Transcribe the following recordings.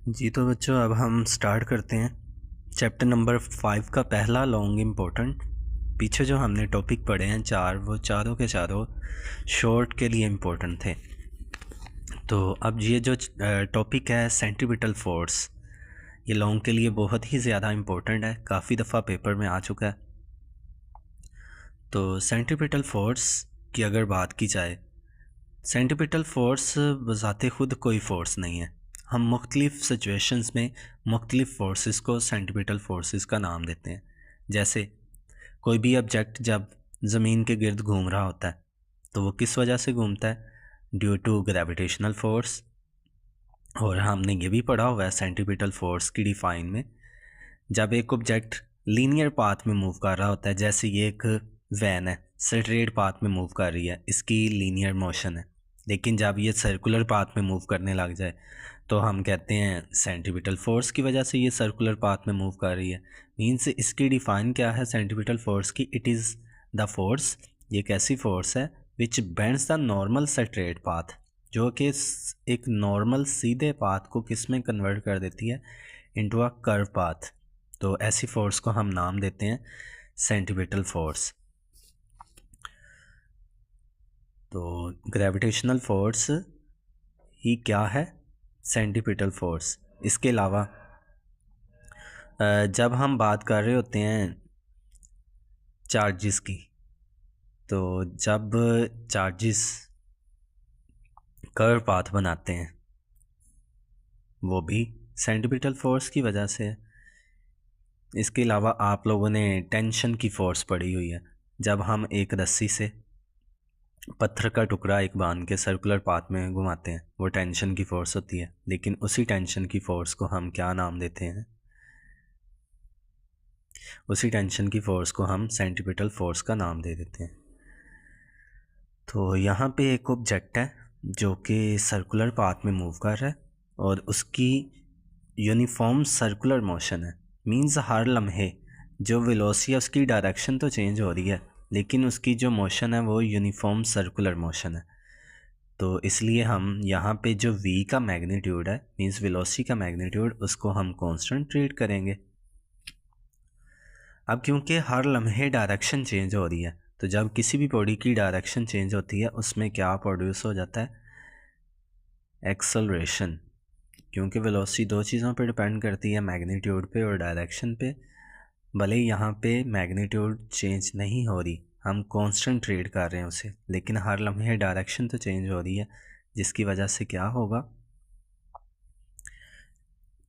जी तो बच्चों, अब हम स्टार्ट करते हैं चैप्टर नंबर 5 का पहला लॉन्ग इम्पोर्टेंट। पीछे जो हमने टॉपिक पढ़े हैं चार, वो चारों के चारों शॉर्ट के लिए इम्पोर्टेंट थे। तो अब ये जो टॉपिक है सेंट्रीपिटल फोर्स, ये लॉन्ग के लिए बहुत ही ज़्यादा इम्पोर्टेंट है, काफ़ी दफ़ा पेपर में आ चुका है। तो सेंट्रीपिटल फोर्स की अगर बात की जाए, सेंट्रीपिटल फोर्स बज़ाते खुद कोई फ़ोर्स नहीं है। हम मुख्तलिफ़ सिचुएशंस में मुख्तलिफ़ फोर्सेस को सेंट्रीपिटल फोर्सेस का नाम देते हैं। जैसे कोई भी ऑब्जेक्ट जब ज़मीन के गिर्द घूम रहा होता है तो वो किस वजह से घूमता है? Due to gravitational force. और हमने ये भी पढ़ा हुआ है सेंट्रीपिटल फोर्स की डिफ़ाइन में, जब एक ऑब्जेक्ट लीनियर पाथ में मूव कर रहा होता है, जैसे ये एक वैन है स्ट्रेट पाथ में मूव कर रही है, इसकी लीनियर मोशन है। लेकिन जब ये सर्कुलर पाथ में मूव करने लग जाए तो हम कहते हैं सेंट्रीपिटल फोर्स की वजह से ये सर्कुलर पाथ में मूव कर रही है। मीन्स इसकी डिफ़ाइन क्या है सेंट्रीपिटल फोर्स की? इट इज़ द फोर्स, ये एक ऐसी फोर्स है which bends the normal straight path, जो कि एक नॉर्मल सीधे पाथ को किस में कन्वर्ट कर देती है? Into a curve path. तो ऐसी फोर्स को हम नाम देते हैं सेंट्रीपिटल फोर्स। तो ग्रेविटेशनल फोर्स ही क्या है? Centripetal force. इसके अलावा जब हम बात कर रहे होते हैं चार्जेस की, तो जब चार्जेस कर्व पाथ बनाते हैं वो भी सेंट्रीपिटल फोर्स की वजह से है। इसके अलावा आप लोगों ने टेंशन की फोर्स पढ़ी हुई है। जब हम एक रस्सी से पत्थर का टुकड़ा एक बांध के सर्कुलर पाथ में घुमाते हैं, वो टेंशन की फोर्स होती है। लेकिन उसी टेंशन की फोर्स को हम क्या नाम देते हैं? उसी टेंशन की फोर्स को हम सेंट्रीपिटल फोर्स का नाम दे देते हैं। तो यहाँ पे एक ऑब्जेक्ट है जो कि सर्कुलर पाथ में मूव कर रहा है और उसकी यूनिफॉर्म सर्कुलर मोशन है। मींस हर लम्हे जो वेलोसिटी है उसकी डायरेक्शन तो चेंज हो रही है, लेकिन उसकी जो मोशन है वो यूनिफॉर्म सर्कुलर मोशन है। तो इसलिए हम यहाँ पे जो v का मैग्नीट्यूड है, मींस वेलोसिटी का मैग्नीट्यूड, उसको हम कांस्टेंट ट्रीट करेंगे। अब क्योंकि हर लम्हे डायरेक्शन चेंज हो रही है, तो जब किसी भी बॉडी की डायरेक्शन चेंज होती है उसमें क्या प्रोड्यूस हो जाता है? एक्सेलरेशन। क्योंकि वेलोसिटी दो चीज़ों पर डिपेंड करती है, मैग्नीट्यूड पे और डायरेक्शन पे। भले ही यहाँ पे मैग्नीट्यूड चेंज नहीं हो रही, हम कांस्टेंट ट्रीट कर रहे हैं उसे, लेकिन हर लम्हे डायरेक्शन तो चेंज हो रही है, जिसकी वजह से क्या होगा?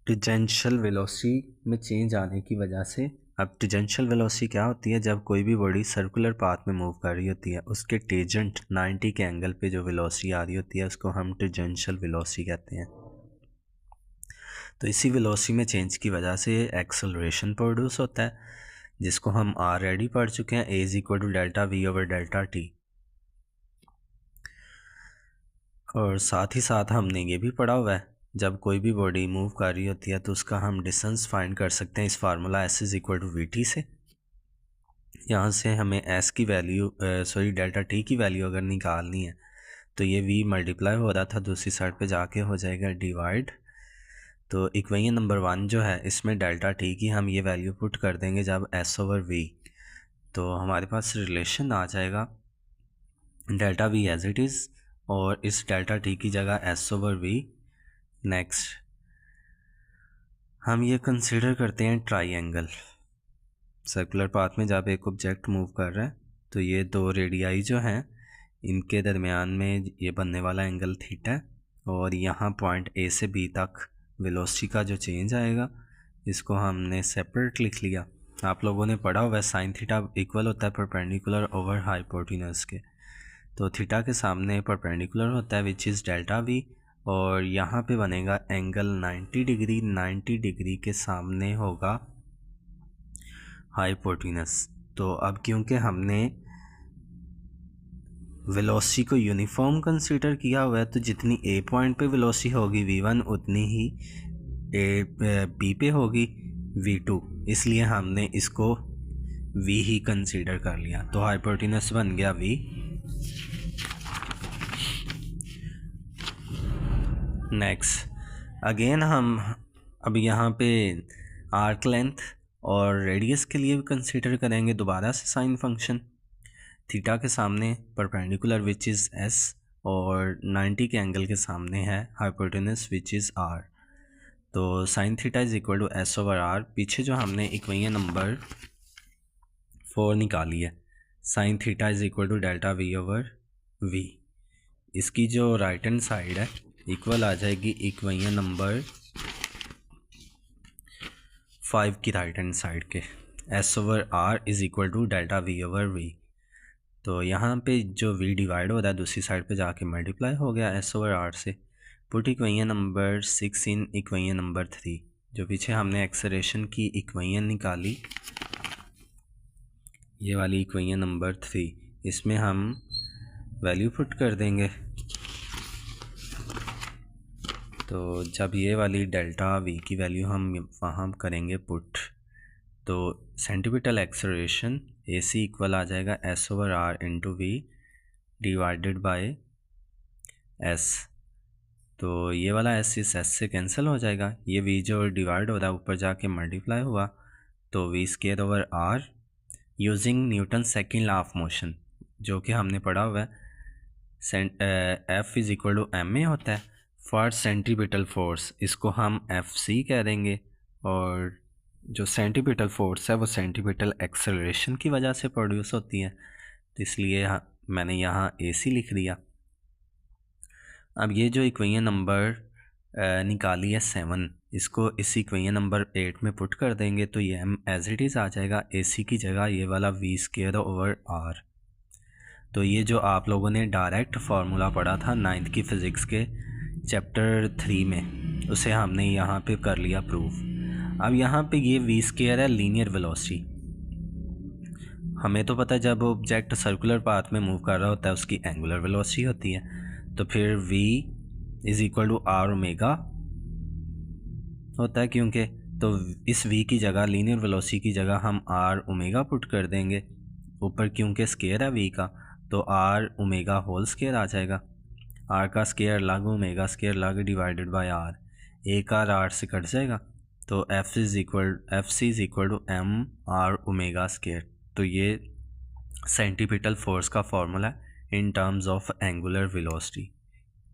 टेंजेंशियल वेलोसिटी में चेंज आने की वजह से। अब टेंजेंशियल वेलोसिटी क्या होती है? जब कोई भी बॉडी सर्कुलर पाथ में मूव कर रही होती है, उसके टेंजेंट 90 के एंगल पे जो वेलोसिटी आ रही होती है उसको हम टेंजेंशियल वेलोसिटी कहते हैं। तो इसी वेलोसिटी में चेंज की वजह से एक्सेलरेशन प्रोड्यूस होता है, जिसको हम ऑलरेडी पढ़ चुके हैं, A is equal to delta we over delta T. और साथ ही साथ हमने ये भी पढ़ा हुआ है, जब कोई भी बॉडी मूव कर रही होती है तो उसका हम डिस्टेंस फाइंड कर सकते हैं इस formula s is equal to v t से। यहाँ से हमें एस की वैल्यू डेल्टा टी की वैल्यू अगर निकालनी है तो ये वी मल्टीप्लाई हो रहा था, दूसरी साइड पे जाके हो जाएगा डिवाइड। तो इक्वेशन नंबर 1 जो है, इसमें डेल्टा टी की हम ये वैल्यू पुट कर देंगे जब एस ओवर वी, तो हमारे पास रिलेशन आ जाएगा delta v as it is, और इस डेल्टा टी की जगह एस ओवर वी। नेक्स्ट हम ये कंसिडर करते हैं ट्राइंगल। सर्कुलर पाथ में जब एक ऑब्जेक्ट मूव कर रहा है तो ये दो रेडियाई जो हैं, इनके दरमियान में ये बनने वाला एंगल थीटा है, और यहाँ पॉइंट ए से बी तक वेलोसिटी का जो चेंज आएगा इसको हमने सेपरेट लिख लिया। आप लोगों ने पढ़ा हुआ है साइन थीटा इक्वल होता है परपेंडिकुलर ओवर हाइपोटेन्यूज के। तो थीटा के सामने परपेंडिकुलर होता है विच इज़ डेल्टा वी, और यहाँ पे बनेगा एंगल 90 डिग्री। 90 डिग्री के सामने होगा हाइपोटेन्यूज। तो अब क्योंकि हमने वेलोसिटी को यूनिफॉर्म कंसीडर किया हुआ है, तो जितनी ए पॉइंट पे वेलोसिटी होगी v1 उतनी ही ए बी पे होगी v2, इसलिए हमने इसको v ही कंसीडर कर लिया। तो हाइपोटेन्यूज बन गया v। नेक्स्ट अगेन हम अब यहाँ पे आर्क लेंथ और रेडियस के लिए भी कंसीडर करेंगे दोबारा से साइन फंक्शन। थीटा के सामने परपेंडिकुलर विच इज़ एस और 90 के एंगल के सामने है हाइपोटेनस विच इज़ आर। तो sine theta is equal to s over r. पीछे जो हमने इक्वेशन नंबर 4 निकाली है, sine theta is equal to delta we over v, इसकी जो राइट हैंड साइड है इक्वल आ जाएगी इक्वेशन नंबर 5 की राइट हैंड साइड के, s over r is equal to delta we over v. तो यहाँ पे जो v डिवाइड हो रहा है दूसरी साइड पे जाके मल्टीप्लाई हो गया s ओवर r से। Put equation number 6 in equation number 3। जो पीछे हमने एक्सेलरेशन की इक्वेशन निकाली, ये वाली इक्वेशन नंबर 3, इसमें हम वैल्यू पुट कर देंगे। तो जब ये वाली डेल्टा v की वैल्यू हम वहाँ करेंगे पुट, तो सेंटीपिटल एक्सेलरेशन AC इक्वल आ जाएगा s over r into v divided by s। तो ये वाला s इस s से कैंसिल हो जाएगा, ये v जो डिवाइड हो रहा है ऊपर जाके मल्टीप्लाई हुआ, तो v square over r using Newton second law of motion जो कि हमने पढ़ा हुआ है, F is equal to ma होता है फॉर सेंटीपिटल फोर्स, इसको हम FC कह देंगे। और जो सेंटीपिटल फोर्स है वो सेंटीपिटल एक्सेलरेशन की वजह से प्रोड्यूस होती है, तो इसलिए मैंने यहाँ AC लिख दिया। अब ये जो इक्वेशन नंबर निकाली है 7, इसको इस इक्वेशन नंबर 8 में पुट कर देंगे, तो ये हम एज इट इज़ आ जाएगा AC की जगह ये वाला v स्क्वायर ओवर r। तो ये जो आप लोगों ने डायरेक्ट फार्मूला पढ़ा था 9th की फ़िज़िक्स के चैप्टर 3 में, उसे हमने यहाँ पे कर लिया प्रूफ। अब यहाँ पे ये v स्क्वायर है लीनियर वेलोसिटी। हमें तो पता है जब ऑब्जेक्ट सर्कुलर पाथ में मूव कर रहा होता है उसकी एंगुलर वेलोसिटी होती है, तो फिर v is equal to r omega होता है, क्योंकि तो इस v की जगह लीनियर वेलोसिटी की जगह हम r ओमेगा पुट कर देंगे ऊपर, क्योंकि स्क्वायर है v का, तो r ओमेगा होल स्क्वायर आ जाएगा। r का स्क्वायर लग ओमेगा स्क्वायर लग डिवाइडेड बाय r, एक r से कट जाएगा, तो f c is equal to m r omega square. तो ये सेंटीपिटल फोर्स का फार्मूला है in terms of angular velocity.